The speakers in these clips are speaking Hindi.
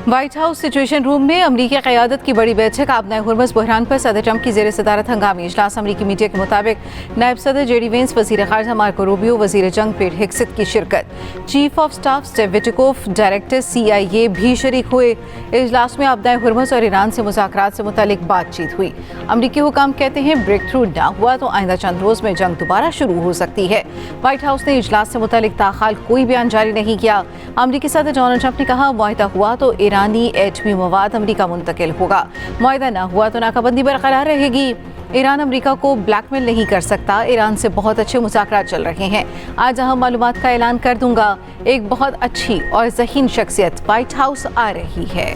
व्हाइट हाउस सिचुएशन रूम में अमरीकी क़यादत की बड़ी बैठक आबनाए हुर्मुज़ बहरान पर सदर ट्रंप की ज़ेर सदारत हंगामी इजलास। अमरीकी मीडिया के मुताबिक नायब सदर जेडी वेंस, वज़ीर ख़ारजा मार्को रूबियो, वज़ीर जंग पेट हेग्सेथ की शिरकत, chief of staff Steve Witkoff, director CIA भी शरीक हुए। इजलास में आबनाए हुर्मुज़ और ईरान से मुज़ाकरात से मुतालिक बातचीत हुई। अमरीकी हुकाम कहते हैं ब्रेक थ्रू ना हुआ तो आइंदा चंद रोज़ में जंग दोबारा शुरू हो सकती है। व्हाइट हाउस ने इजलास से मुतालिक ताहाल कोई बयान जारी नहीं किया। अमरीकी सदर डोनाल्ड ट्रंप ने कहा मुआहिदा हुआ तो ईरानी एटमी मवाद अमरीका मुंतकिल होगा, मुआहिदा ना हुआ तो नाकाबंदी बरकरार रहेगी। ईरान अमरीका को ब्लैकमेल नहीं कर सकता। ईरान से बहुत अच्छे मुज़ाकरात चल रहे हैं। आज अहम मालूमात का ऐलान कर दूंगा। एक बहुत अच्छी और ज़हीन शख्सियत व्हाइट हाउस आ रही है।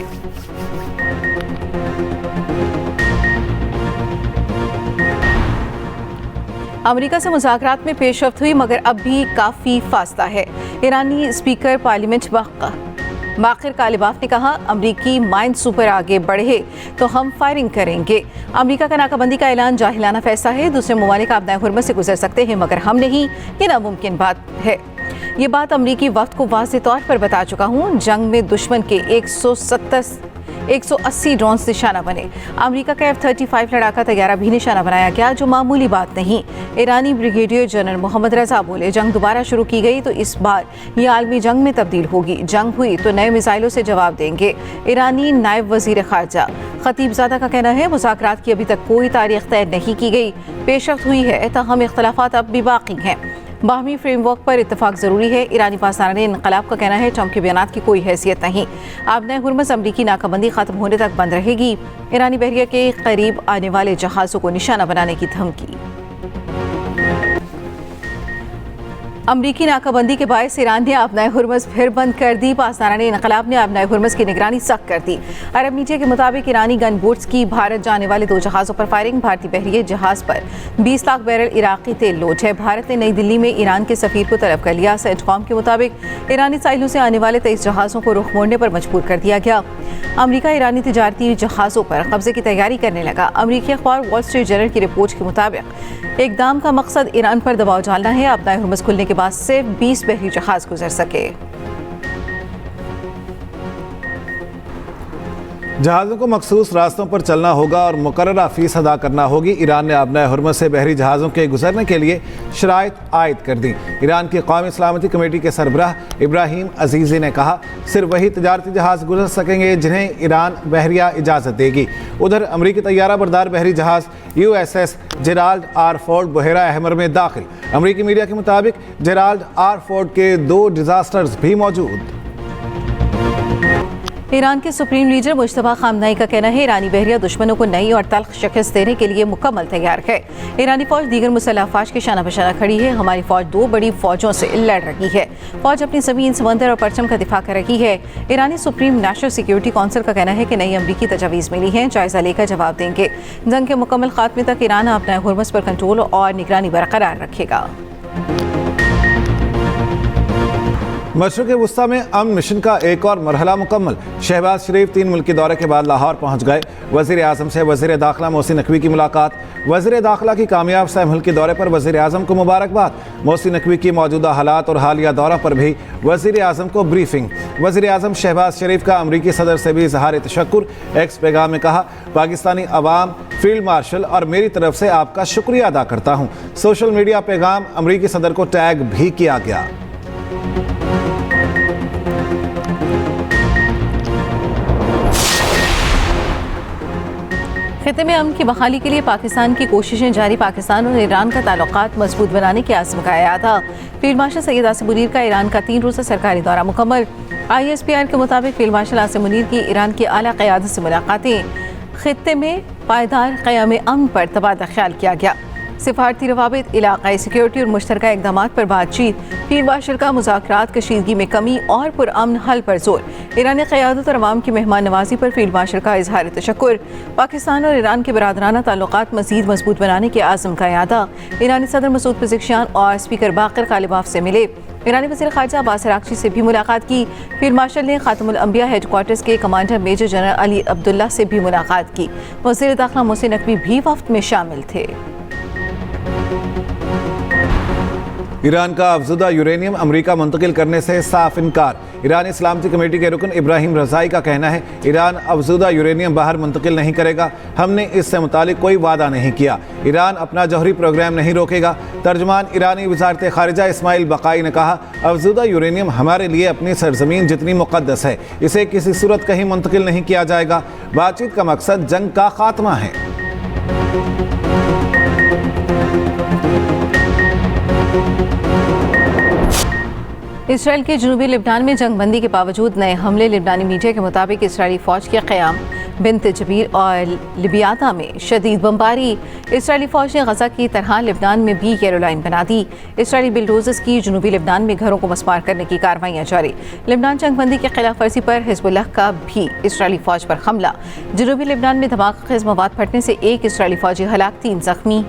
अमरीका से मुज़ाकरात में पेशरफ्त हुई मगर अब भी काफ़ी फासला है। ईरानी स्पीकर पार्लियामेंट बाक़िर कालिबाफ ने कहा अमरीकी माइंड सुपर आगे बढ़े तो हम फायरिंग करेंगे। अमरीका का नाकाबंदी का ऐलान जाहिलाना फैसला है। दूसरे ममालिक आबनाए हुर्मुज़ से गुजर सकते हैं मगर हम नहीं, ये नामुमकिन बात है। ये बात अमरीकी वक्त को वाज़ेह तौर पर बता चुका हूँ। जंग में दुश्मन के 180 ड्रोन निशाना बने। अमरीका का F-35 लड़ाका तैयारा भी निशाना बनाया गया, जो मामूली बात नहीं। ईरानी ब्रिगेडियर जनरल मोहम्मद रजा बोले जंग दोबारा शुरू की गई तो इस बार ये आलमी जंग में तब्दील होगी। जंग हुई तो नए मिसाइलों से जवाब देंगे। ईरानी नायब वजीर खारजा खतीबजादा का कहना है मुज़ाकरात की अभी तक कोई तारीख तय नहीं की गई। पेशरफ्त हुई है ताहम इख्तलाफात अब भी बाकी हैं। बाहमी फ्रेमवर्क पर इत्तफाक ज़रूरी है। ईरानी पासदारान इनकलाब का कहना है ट्रंप के बयानात की कोई हैसियत नहीं। आबनाए हुर्मुज़ अमरीकी नाकाबंदी ख़त्म होने तक बंद रहेगी। ईरानी बहरिया के करीब आने वाले जहाज़ों को निशाना बनाने की धमकी। अमरीकी नाकाबंदी के बायस ईरान ने आबनाए हुर्मुज़ फिर बंद कर दी। पासदारान इनकलाब ने आबनाए हुर्मुज़ की निगरानी सख्त कर दी। अरब मीडिया के मुताबिक ईरानी गन बोट्स की भारत जाने वाले 2 जहाज़ों पर फायरिंग। भारतीय बहरिया जहाज़ पर 20 लाख बैरल इराकी तेल लोड है। भारत ने नई दिल्ली में ईरान के सफ़ीर को तलब कर लिया। सेंटकॉम के मुताबिक ईरानी साहिलों से आने वाले 23 जहाज़ों को रुख मोड़ने पर मजबूर कर दिया गया। अमरीका ईरानी तिजारती जहाज़ों पर कब्जे की तैयारी करने लगा। अमरीकी अखबार वॉल स्ट्रीट जर्नल की रिपोर्ट के मुताबिक इक़दाम का मकसद ईरान पर दबाव डालना है। आबनाए हुर्मुज़ खुलने के बाद सिर्फ 20 बहरी जहाज़ गुजर सके। जहाज़ों को मखसूस रास्तों पर चलना होगा और मुकर्ररा फीस अदा करना होगी। ईरान ने आबनाए हुर्मुज़ से बहरी जहाज़ों के गुजरने के लिए शराइत आयद कर दी। ईरान की कौमी सलामती कमेटी के सरबराह इब्राहिम अजीज़ी ने कहा सिर्फ वही तजारती जहाज़ गुजर सकेंगे जिन्हें ईरान बहरिया इजाज़त देगी। उधर अमरीकी तैयारा बरदार बहरी जहाज़ USS Gerald R. Ford Bahera Ahmar में दाखिल। अमरीकी मीडिया के मुताबिक जेराल्ड R. फोर्ड के 2 डिजास्टर्स भी मौजूद। ईरान के सुप्रीम लीडर मुश्तबा खामनाई का कहना है ईरानी बहरिया दुश्मनों को नई और तल्ख शिकस्त देने के लिए मुकम्मल तैयार है। ईरानी फौज दीगर मुसल्लह अफवाज के शाना बशाना खड़ी है। हमारी फौज 2 बड़ी फौजों से लड़ रही है। फौज अपनी ज़मीन, समंदर और परचम का दिफा कर रही है। ईरानी सुप्रीम नेशनल सिक्योरिटी काउंसिल का कहना है कि नई अमरीकी तजावीज़ मिली हैं, जायजा लेकर जवाब देंगे। जंग के मुकम्मल खात्मे तक ईरान अपने हुर्मुज़ पर कंट्रोल और निगरानी बरकरार रखेगा। मशरिक़ वुस्ता में अमन मिशन का एक और मरहला मुकम्मल। शहबाज शरीफ 3 मुल्की दौरे के बाद लाहौर पहुँच गए। वज़ीर आज़म से वज़ीर दाखिला मोहसिन नकवी की मुलाकात। वज़ीर दाखिला की कामयाब सह मुल्की दौरे पर वज़ीर आज़म को मुबारकबाद। मोहसिन नकवी की मौजूदा हालात और हालिया दौरा पर भी वज़ीर आज़म को ब्रीफिंग। वज़ीर आज़म शहबाज शरीफ का अमरीकी सदर से भी इज़हार तशक्कुर। एक्स पैगाम में कहा पाकिस्तानी अवाम, फील्ड मार्शल और मेरी तरफ से आपका शुक्रिया अदा करता हूँ। सोशल मीडिया पैगाम अमरीकी सदर को टैग भी किया गया। खिते में अमन की बहाली के लिए पाकिस्तान की कोशिशें जारी। पाकिस्तान और ईरान का ताल्लुकात मजबूत बनाने के आज़म का था। फील्ड मार्शल सैयद आसिम मुनीर का ईरान का 3 रोज़ा सरकारी दौरा मुकम्मल। ISPR के मुताबिक फील्ड मार्शल आसिम मुनीर की ईरान की आला क़यादत से मुलाकातें। खिते में पायदार क़याम अमन पर तबादला ख्याल किया गया। सिफारती रवाबित, इलाक़ाई सिक्योरिटी और मुश्तरका इक़दामात पर बातचीत। फील्ड मार्शल का मुज़ाकरात, कशीदगी में कमी और पुरअमन हल पर जोर। ईरानी क़यादत और अवाम की मेहमान नवाजी पर फील्ड मार्शल का इज़हार तशक्कुर। पाकिस्तान और ईरान के बरादराना ताल्लुकात मज़ीद मजबूत बनाने के आज़म का यादा। ईरानी सदर मसूद पेज़ेश्कियान और स्पीकर बाक़िर कालिबाफ से मिले। ईरानी वज़ीर ख़ारजा अब्बास अराग़ची से भी मुलाकात की। फील्ड मार्शल ने ख़ातमुल अंबिया हेडक्वार्टर्स के commander major general Ali Abdullah से भी मुलाकात की। वज़ीर दाखिला मोहसिन नकवी भी वफ़द में शामिल थे। ईरान का अफजुदा यूरेनियम अमेरिका मुंतकिल करने से साफ इनकार। ईरानी सलामती कमेटी के रुकन इब्राहिम रज़ाई का कहना है, ईरान अफजुदा यूरेनियम बाहर मुंतकिल नहीं करेगा। हमने इससे मुतालिक कोई वादा नहीं किया। ईरान अपना जौहरी प्रोग्राम नहीं रोकेगा। तर्जमान ईरानी वज़ारत ख़ारिजा इस्माइल बक़ाई ने कहा, अफजुदा यूरेनियम हमारे लिए अपनी सरजमीन जितनी मुक़द्दस है, इसे किसी सूरत कहीं मुंतकिल नहीं किया जाएगा। बातचीत का मकसद जंग का खात्मा है। इसराइल के जनूबी लिबनान में जंगबंदी के बावजूद नए हमले। लिबनानी मीडिया के मुताबिक इसराइली फ़ौज के क़याम बिन्त जबीर और लिबियाता में शदीद बमबारी। इसराइली फ़ौज ने गज़ा की तरह लिबनान में भी येलो लाइन बना दी। इसराइली बिलडोज़र्स की जनूबी लिबनान में घरों को मस्मार करने की कार्रवाइयाँ जारी। लिबनान जंगबंदी की खिलाफ वर्जी पर हिज़्बुल्लाह का भी इसराइली फ़ौज पर हमला। जनूबी लिबनान में धमाकेज़ मवाद फटने से एक इसराइली फ़ौजी हलाक, 3 ज़ख्मी।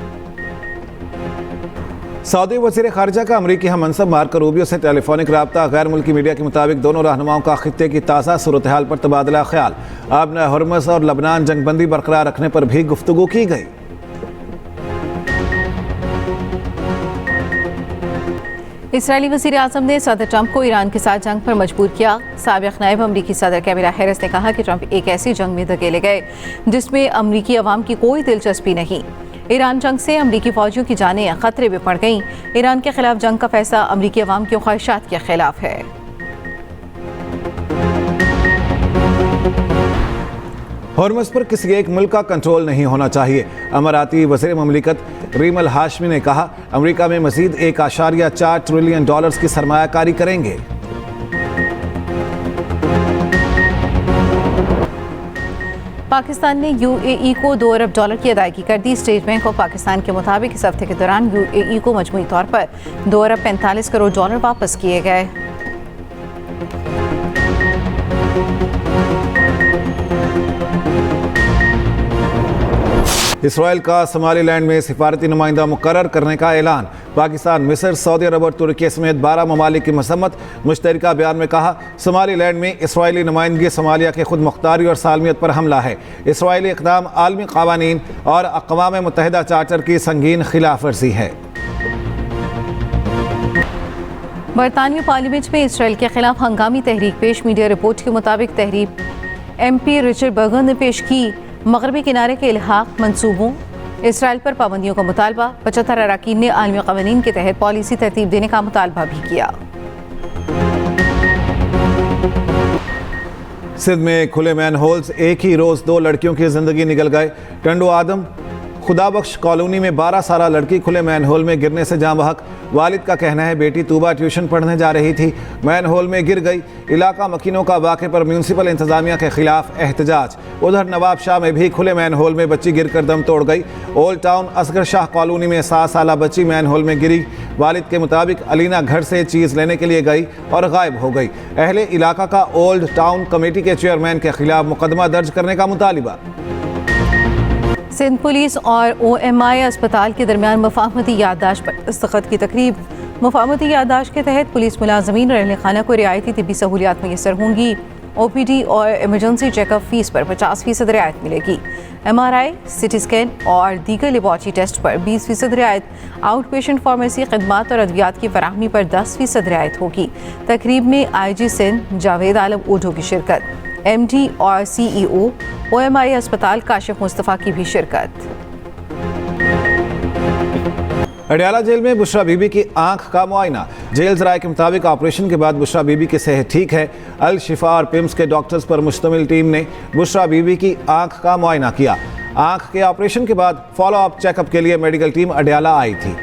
सऊदी वज़ीर ख़ारिजा का अमरीकी हम मनसब मार्को रूबियो से टेलीफोनिक रब्ता। गैर मुल्की मीडिया के मुताबिक दोनों रहनुमाओं का खित्ते की ताज़ा सूरत हाल पर तबादला ख्याल। आबना हुर्मुज़ और लबनान जंगबंदी बरकरार रखने पर भी गुफ्तगू की गई। इसराइली वज़ीर आज़म ने सदर ट्रंप को ईरान के साथ जंग पर मजबूर किया। साबिक़ नायब अमरीकी सदर कैमला हैरिस ने कहा कि ट्रंप एक ऐसी जंग में धकेले गए जिसमें अमरीकी अवाम की कोई दिलचस्पी नहीं। ईरान जंग से अमरीकी फ़ौजियों की जानें खतरे में पड़ गईं। ईरान के खिलाफ जंग का फैसला अमरीकी अवाम की ख्वाहिशात के खिलाफ है। हुर्मुज़ पर किसी एक मुल्क का कंट्रोल नहीं होना चाहिए। अमाराती वज़ीर ममलिकत रीमल हाशमी ने कहा, अमरीका में मज़ीद $1.4 ट्रिलियन की सरमायाकारी करेंगे। पाकिस्तान ने UAE को $2 अरब की अदायगी कर दी। स्टेट बैंक ऑफ पाकिस्तान के मुताबिक इस हफ्ते के दौरान UAE को मजमूई तौर पर $2.45 करोड़ वापस किए गए। इसराइल का सोमालीलैंड में सिफारती नुमाइंदा मुकर्रर करने का ऐलान। पाकिस्तान, मिस्र, सऊदी अरब और तुर्की समेत 12 ममालिक की मसम्मत। मुश्तरका बयान में कहा, सोमालीलैंड में इसराइली नुमाइंदगी सोमालिया के खुद मुख्तारी और सालमियत पर हमला है। इसराइली इक़दाम आलमी क़वानीन और अक़वाम मुत्तहिदा चार्टर की संगीन खिलाफ वर्जी है। बरतानवी पार्लियामेंट में इसराइल के खिलाफ हंगामी तहरीक पेश। मीडिया रिपोर्ट के मुताबिक तहरीक MP रिचर्ड बर्गन ने पेश की। मगरबी किनारे के इल्हाक मंसूबों, इसराइल पर पाबंदियों का मुतालबा। 75 अरकान ने आलमी क़वानीन के तहत पॉलिसी तरतीब देने का मुतालबा भी किया। सिंध में खुले मैन होल्स, एक ही रोज़ 2 लड़कियों की ज़िंदगी निकल गए। टंडो आदम खुदाबख्श कॉलोनी में 12 साला लड़की खुले मैन होल में गिरने से जाँ बहक। वालिद का कहना है, बेटी तूबा ट्यूशन पढ़ने जा रही थी, मैन होल में गिर गई। इलाका मकीनों का वाक़े पर म्यूनसिपल इंतज़ामिया के खिलाफ एहतजाज। उधर नवाब शाह में भी खुले मैन होल में बच्ची गिरकर दम तोड़ गई। Old town Asghar Shah colony में 7 साला बच्ची मैन होल में गिरी। वालिद के मुताबिक अलीना घर से चीज़ लेने के लिए गई और गायब हो गई। अहले इलाका का ओल्ड टाउन कमेटी के चेयरमैन के खिलाफ मुकदमा दर्ज करने का मुतालिबा। सिंध पुलिस और OMI अस्पताल के दरमियान मफाहमती याददाश्त पर दस्तखत की तकरीब। मफाहमती याददाश्त के तहत पुलिस मुलाजमीन और अहल खाना को रियायती तिब्बी सहूलियात मैसर होंगी। OPD और इमरजेंसी चेकअप फीस पर 50% रियायत मिलेगी। MRI, CT स्कैन और दीगर लेबॉर्ट्री टेस्ट पर 20% रियायत। आउट पेशेंट फार्मेसी खदमात और अद्वियात की फराहमी पर 10% रियायत होगी। तकरीब में IG सिंध जावेद आलम ओढो की शिरकत। MD और CEO OMI अस्पताल काशिफ मुस्तफ़ा की भी शिरकत। अडयाला जेल में बुशरा बीबी की आंख का मुआयना। जेल ज़राए के मुताबिक ऑपरेशन के बाद बुशरा बीबी की सेहत ठीक है। अल शिफा और पिम्स के डॉक्टर्स पर मुश्तमिल टीम ने बुशरा बीबी की आंख का मुआयना किया। आंख के ऑपरेशन के बाद फॉलो अप चेकअप के लिए मेडिकल टीम अडयाला आई थी।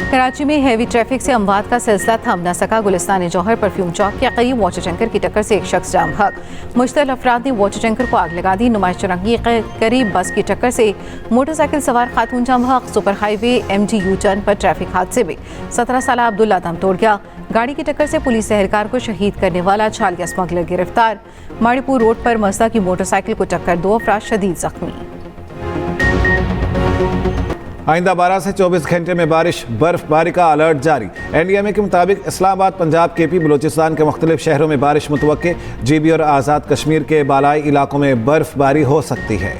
कराची में हैवी ट्रैफिक से अमवात का सिलसिला थम न सका। गुलिस्तान जौहर परफ्यूम चौक के करीब वाटर टैंकर की टक्कर से एक शख्स जाम बहक। मुश्तल अफराद ने वाटर टैंकर को आग लगा दी। नुमाइश चौरंगी के करीब बस की टक्कर से मोटरसाइकिल सवार खातून जाम बहक। Super highway MG U turn पर ट्रैफिक हादसे में 17 साला अब्दुल्ला दम तोड़ गया। गाड़ी की टक्कर से पुलिस एहलकार को शहीद करने वाला छालिया स्मगलर गिरफ्तार। माड़ीपुर रोड पर मजदा की मोटरसाइकिल को टक्कर, 2 अफराद शदीद जख्मी। आइंदा 12 से 24 घंटे में बारिश, बर्फबारी का अलर्ट जारी। NDMA के मुताबिक इस्लामाबाद, पंजाब, KP, बलूचिस्तान के मुख्तलिफ शहरों में बारिश मुतवक्के। GB और आज़ाद कश्मीर के बालाई इलाकों में बर्फबारी हो सकती है।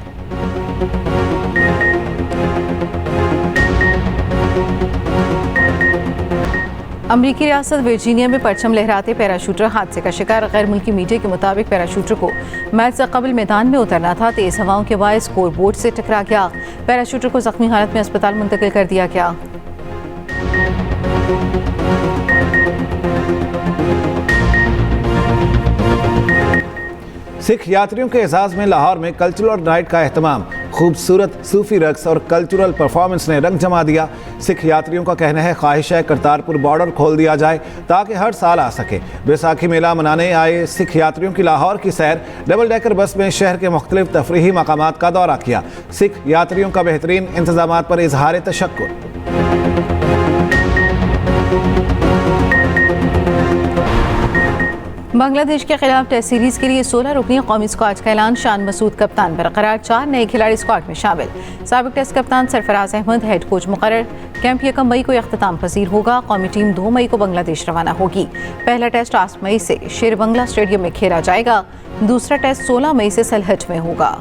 अमरीकी रियासत वर्जीनिया में परचम लहराते पैराशूटर हादसे का शिकार। गैर मुल्की मीडिया के मुताबिक पैराशूटर को मैच से कबल मैदान में उतरना था। तेज हवाओं के बायस स्कोर बोर्ड से टकरा गया। पैराशूटर को जख्मी हालत में अस्पताल मुंतकिल कर दिया गया। सिख यात्रियों के एजाज में लाहौर में कल्चरल नाइट का एहतमाम। खूबसूरत सूफी रक्स और कल्चरल परफॉर्मेंस ने रंग जमा दिया। सिख यात्रियों का कहना है ख्वाहिश है करतारपुर बॉर्डर खोल दिया जाए ताकि हर साल आ सके। बैसाखी मेला मनाने आए सिख यात्रियों की लाहौर की सैर। डबल डेकर बस में शहर के मुख्तलिफ तफरीही मकामात का दौरा किया। सिख यात्रियों का बेहतरीन इंतजाम पर इजहार तशक्कुर। बांग्लादेश के खिलाफ टेस्ट सीरीज के लिए 16 रुकनी कौमी स्क्वाड का ऐलान। शान मसूद कप्तान बरकरार, 4 नए खिलाड़ी स्क्वाड में शामिल। साबिक टेस्ट कप्तान सरफराज अहमद हेड कोच मुकर्रर। कैंप 1 मई को इख्तिताम पजीर होगा। कौमी टीम 2 मई को बांग्लादेश रवाना होगी। पहला टेस्ट 8 मई से शेर बंगला स्टेडियम में खेला जाएगा। दूसरा टेस्ट 16 मई से सलहट में होगा।